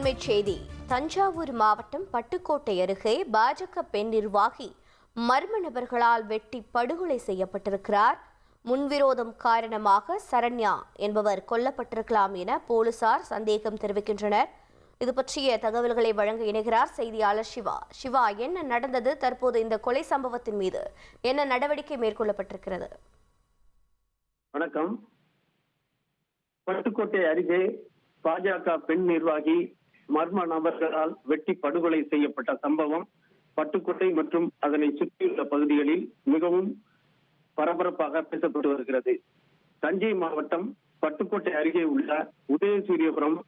அண்மைச் செய்தி. தஞ்சாவூர் மாவட்டம் பட்டுக்கோட்டை அருகே பாஜக பெண் நிர்வாகி மர்ம நபர்களால் வெட்டி படுகொலை செய்யப்பட்டிருக்கிறார். முன்விரோதம் காரணமாக சரண்யா என்பவர் கொல்லப்பட்டிருக்கலாம் என போலீசார் சந்தேகம் தெரிவிக்கின்றனர். இது பற்றிய தகவல்களை வழங்க இணைகிறார் செய்தியாளர் சிவா. சிவா, என்ன நடந்தது? தற்போது இந்த கொலை சம்பவத்தின் மீது என்ன நடவடிக்கை மேற்கொள்ளப்பட்டிருக்கிறது? வணக்கம். பட்டுக்கோட்டை அருகே பாஜக பெண் நிர்வாகி மர்ம நபர்களால் வெட்டி படுகொலை செய்யப்பட்ட சம்பவம் பட்டுக்கோட்டை மற்றும் அதனை சுற்றியுள்ள பகுதிகளில் மிகவும் பரபரப்பாக பேசப்பட்டு வருகிறது. தஞ்சை மாவட்டம் பட்டுக்கோட்டை அருகே உள்ள உதயசூரியபுரம்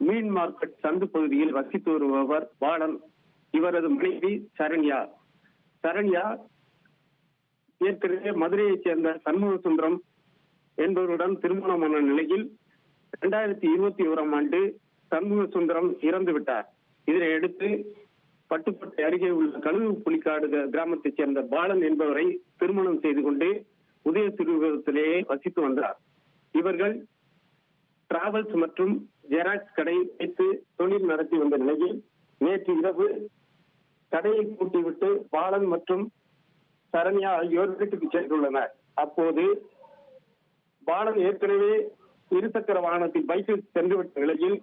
மீன் மார்க்கெட் சந்து பகுதியில் வசித்து வருபவர் பாலன். இவரது மனைவி சரண்யா ஏற்கனவே மதுரையைச் சேர்ந்த சண்முக சுந்தரம் என்பவருடன் திருமணமான நிலையில் 2021ஆம் ஆண்டு சண்முக சுந்தரம் இறந்து விட்டார். இதனையடுத்து பட்டுக்கோட்டை அருகே உள்ள கழுகு புலிக்காடு கிராமத்தைச் சேர்ந்த பாலன் என்பவரை திருமணம் செய்து கொண்டு உதயசூரியபுரத்திலேயே வசித்து வந்தார். இவர்கள் டிராவல்ஸ் மற்றும் ஜெராக்ஸ் கடை வைத்து தொழில் நடத்தி வந்த நிலையில் நேற்று இரவு கடையை பூட்டிவிட்டு பாலன் மற்றும் சரண்யா ஆகியோர் வீட்டுக்கு சென்றுள்ளனர். அப்போது பாலன் ஏற்கனவே இருசக்கர வாகனத்தில் பைக்கில் சென்றுவிட்ட நிலையில்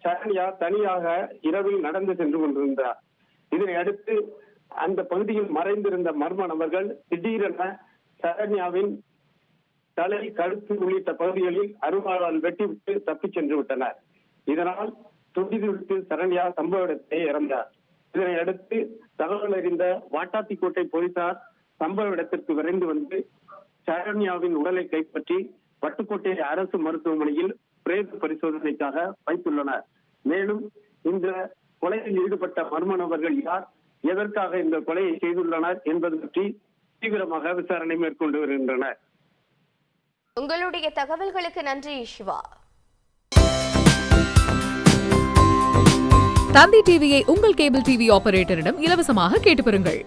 சரண்யா தனியாக இரவில் நடந்து சென்று கொண்டிருந்தார். இதனை அடுத்து அந்த பகுதியில் மறைந்திருந்த மர்ம நபர்கள் திடீரென சரண்யாவின் தலை, கழுத்து உள்ளிட்ட பகுதிகளில் அருவாளால் வெட்டிவிட்டு தப்பிச் சென்று விட்டனர். இதனால் துடிதுடித்து சரண்யா சம்பவ இடத்தை இறந்தார். இதனை அடுத்து தகவல் அறிந்த வாட்டாத்திக்கோட்டை போலீசார் சம்பவ இடத்திற்கு விரைந்து வந்து சரண்யாவின் உடலை கைப்பற்றி பட்டுக்கோட்டை அரசு மருத்துவமனையில் பிரேத பரிசோதனைக்காக வைத்துள்ளனர். மேலும் இந்த கொலையில் ஈடுபட்ட மர்ம நபர்கள் யார், எதற்காக இந்த கொலையை செய்துள்ளனர் என்பது பற்றி தீவிரமாக விசாரணை மேற்கொண்டு வருகின்றனர். உங்களுடைய தகவல்களுக்கு நன்றி சிவா. தந்தி டிவியை உங்கள் கேபிள் டிவி ஆபரேட்டரிடம் இலவசமாக கேட்டு பெறுங்கள்.